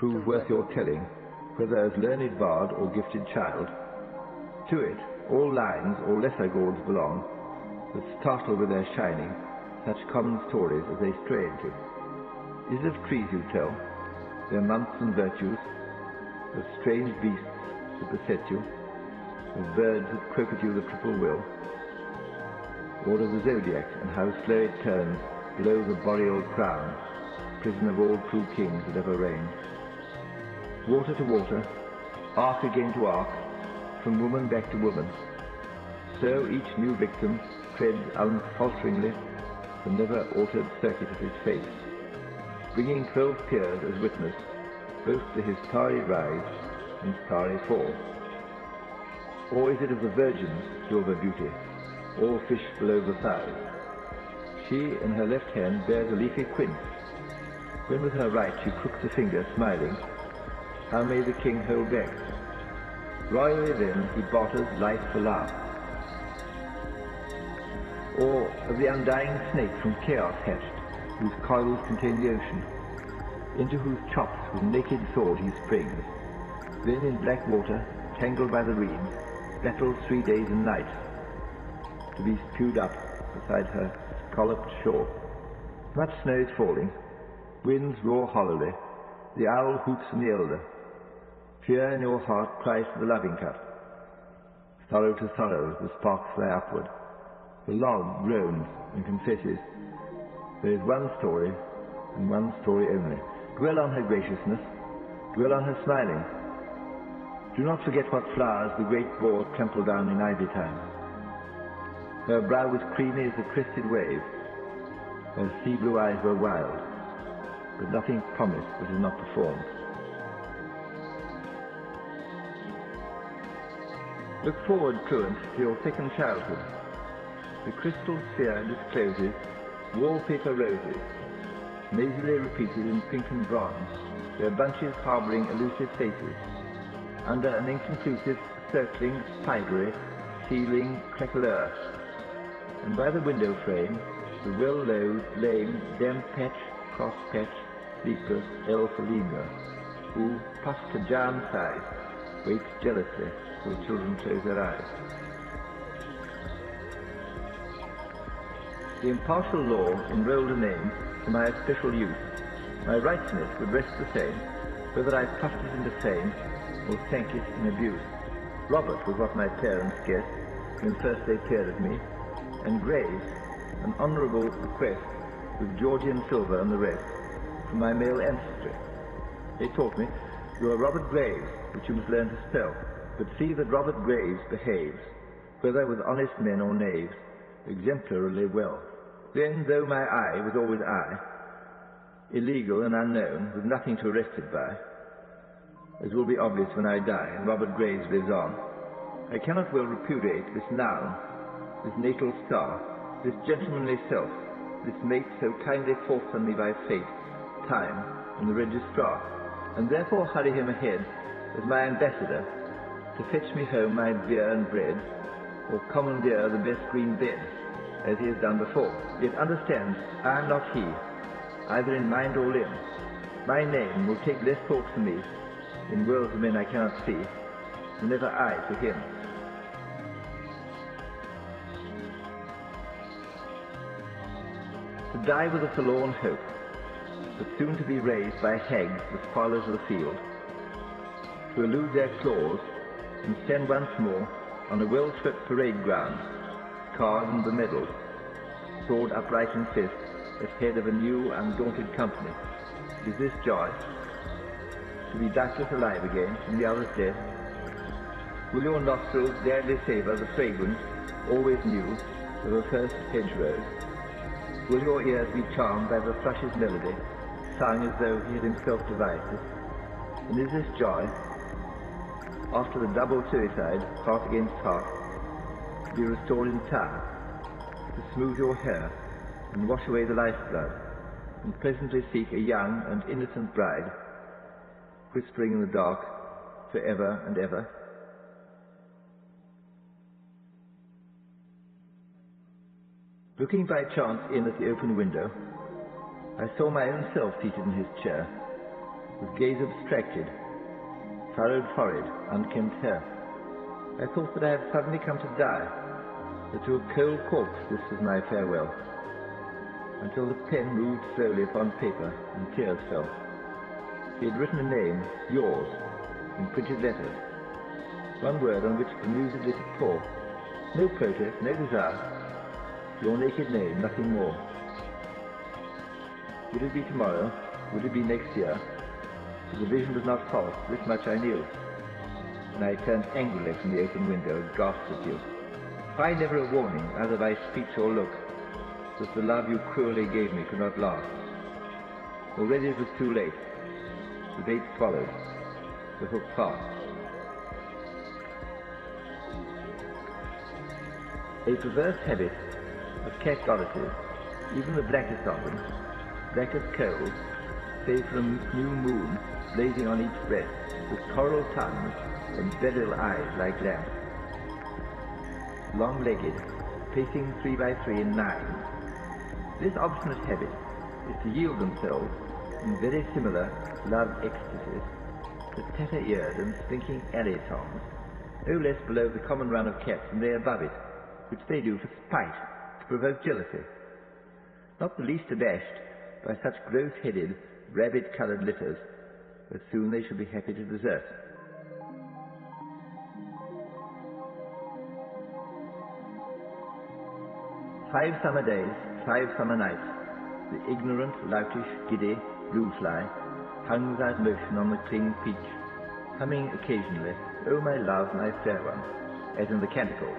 prove worth your telling, whether as learned bard or gifted child. To it all lines or lesser gods belong, that startle with their shining such common stories as they stray into. Is it of trees you tell, their months and virtues, of strange beasts that beset you, of birds that croak at you the triple will, or of the zodiac and how slow it turns below the boreal crown, prison of all true kings that ever reigned? Water to water, arc again to arc, from woman back to woman, so each new victim treads unfalteringly the never-altered circuit of his face, bringing 12 peers as witness both to his starry rise and starry fall. Or is it of the Virgin's silver beauty, all fish below the thighs? She in her left hand bears a leafy quince, when with her right she crooks a finger, smiling, how may the king hold back? Royally then he barters life for laugh. Or of the undying snake from chaos hatched, whose coils contain the ocean, into whose chops with naked sword he springs, then in black water, tangled by the reeds, battles 3 days and nights, to be spewed up beside her scalloped shore. Much snow is falling, winds roar hollowly, the owl hoots in the elder. Fear in your heart cries to the loving cup. Sorrow to sorrow, the sparks fly upward. The log groans and confesses, there is one story, and one story only. Dwell on her graciousness, dwell on her smiling. Do not forget what flowers the great boar trampled down in ivy time. Her brow was creamy as a crested wave, her sea blue eyes were wild, but nothing promised that is not performed. Look forward, truant, to your second childhood. The crystal sphere discloses wallpaper roses, nasally repeated in pink and bronze, their bunches harbouring elusive faces, under an inconclusive, circling, spidery, ceiling craquelure. And by the window frame, the well-loathed, lame, damp-patched, cross-patched, sleepless Elphalina, who, puffed to jam size, waits jealously till children close their eyes. The impartial law enrolled a name for my especial use. My rightness would rest the same, whether I puffed it into fame or sank it in abuse. Robert was what my parents guessed when first they peered at me, and Graves, an honourable bequest with Georgian silver and the rest, from my male ancestry. They taught me, you are Robert Graves, which you must learn to spell, but see that Robert Graves behaves, whether with honest men or knaves, exemplarily well. Then, though my eye was always I, illegal and unknown, with nothing to arrest it by, as will be obvious when I die and Robert Graves lives on, I cannot well repudiate this noun, this natal star, this gentlemanly self, this mate so kindly forced on me by fate, time, and the registrar, and therefore hurry him ahead as my ambassador to fetch me home my beer and bread, or commandeer the best green bed, as he has done before. Yet understand, I am not he, either in mind or limb. My name will take less thought for me, in worlds of men I cannot see, than ever I to him. To die with a forlorn hope, but soon to be raised by hags the spoilers of the field, to elude their claws, and stand once more on a well-swept parade ground, carved and bemedalled, sword upright in fist, at head of a new, undaunted company. Is this joy? To be doubtless alive again, and the others dead? Will your nostrils gladly savour the fragrance, always new, of a first hedgerow? Will your ears be charmed by the thrush's melody, sung as though he had himself devised it? And is this joy, after the double suicide, heart against heart, to be restored in time, to smooth your hair and wash away the lifeblood, and presently seek a young and innocent bride, whispering in the dark, forever and ever? Looking by chance in at the open window, I saw my own self seated in his chair, with gaze abstracted, furrowed forehead, unkempt hair. I thought that I had suddenly come to die, that to a cold corpse this was my farewell, until the pen moved slowly upon paper and tears fell. He had written a name, yours, in printed letters, one word on which bemused lit a paw. No protest, no desire, your naked name, nothing more. Would it be tomorrow? Would it be next year? But the vision was not false, this much I knew. And I turned angrily from the open window and gasped at you. Why never a warning, either by speech or look, that the love you cruelly gave me could not last? Already it was too late. The bait swallowed, the hook fast. A perverse habit of cat goddesses, even the blackest of them, black as coal, save for a new moon blazing on each breast, with coral tongues and beryl eyes like lamps. Long-legged, pacing 3 by 3 in 9. This obstinate habit is to yield themselves in very similar love ecstasies to tatter-eared and slinking alley toms, no less below the common run of cats than they above it, which they do for spite, to provoke jealousy. Not the least abashed by such gross-headed, rabbit-coloured litters, as soon they shall be happy to desert. Five summer days, 5 summer nights, the ignorant, loutish, giddy blue fly hung without motion on the cling peach, humming occasionally, "Oh my love, my fair one," as in the canticles.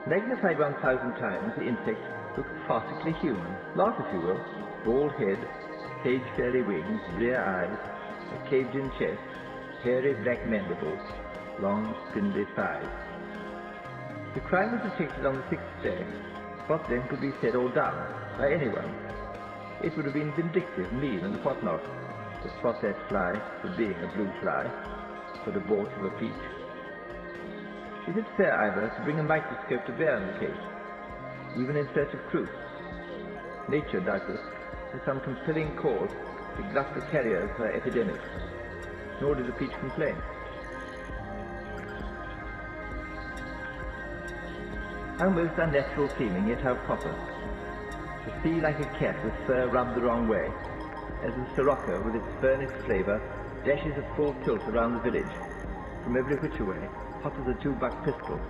Magnified 1,000 times, the insect looked farcically human. Laugh if you will. Bald head, cage-fairly wings, rear eyes, a caved-in chest, hairy black mandibles, long spindly thighs. The crime was detected on the 6th day. What then could be said or done by anyone? It would have been vindictive, mean, and whatnot, to spot that fly for being a blue fly, for the bought of a peach. Is it fair either to bring a microscope to bear on the case, even in search of truth? Nature, doubtless, has some compelling cause to glut the carriers of her epidemic, nor did the peach complain. How most unnatural seeming, yet how proper. To see like a cat with fur rubbed the wrong way, as the sirocco with its furnace flavour dashes at full tilt around the village, from every which way, hot as a 2-buck pistol,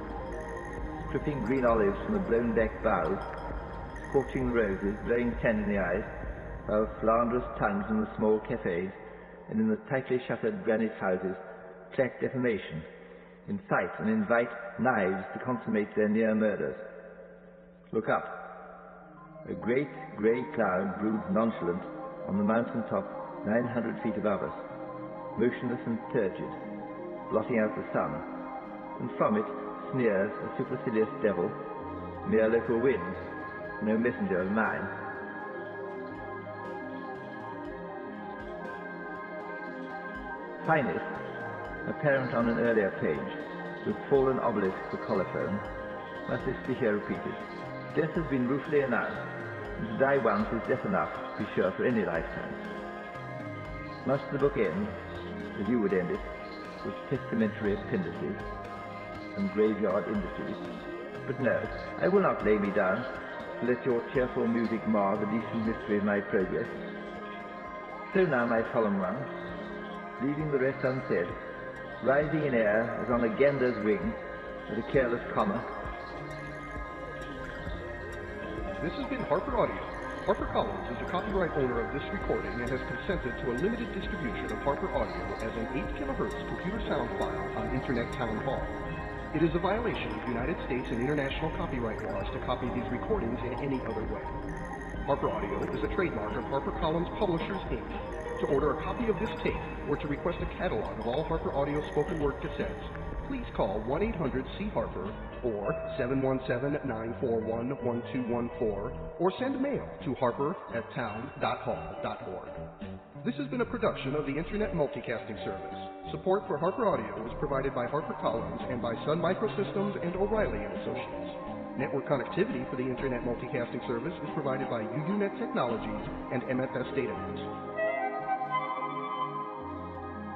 stripping green olives from the blown-back boughs, scorching roses, blowing sand in the eyes, while slanderous tongues in the small cafes and in the tightly shuttered granite houses clack defamation, incite and invite knives to consummate their near murders. Look up. A great grey cloud broods nonchalant on the mountain top 900 feet above us, motionless and turgid, blotting out the sun, and from it sneers a supercilious devil, mere local wind, no messenger of mine. Finest, apparent on an earlier page, with fallen obelisk for colophon, must this be here repeated? Death has been ruefully announced, and to die once is death enough, to be sure, for any lifetime. Must the book end, as you would end it, with testamentary appendices and graveyard industries? But no, I will not lay me down to let your cheerful music mar the decent mystery of my progress. So now, my solemn one, leaving the rest unsaid, rising in air as on a gander's wing, with a careless comma. This has been Harper Audio. HarperCollins is the copyright owner of this recording and has consented to a limited distribution of Harper Audio as an 8 kHz computer sound file on Internet Town Hall. It is a violation of United States and international copyright laws to copy these recordings in any other way. Harper Audio is a trademark of HarperCollins Publishers, Inc. To order a copy of this tape or to request a catalog of all Harper Audio spoken word cassettes, please call 1-800-C-HARPER or 717-941-1214 or send mail to harper@town.hall.org. This has been a production of the Internet Multicasting Service. Support for Harper Audio is provided by HarperCollins and by Sun Microsystems and O'Reilly & Associates. Network connectivity for the Internet Multicasting Service is provided by UUNet Technologies and MFS Datanet.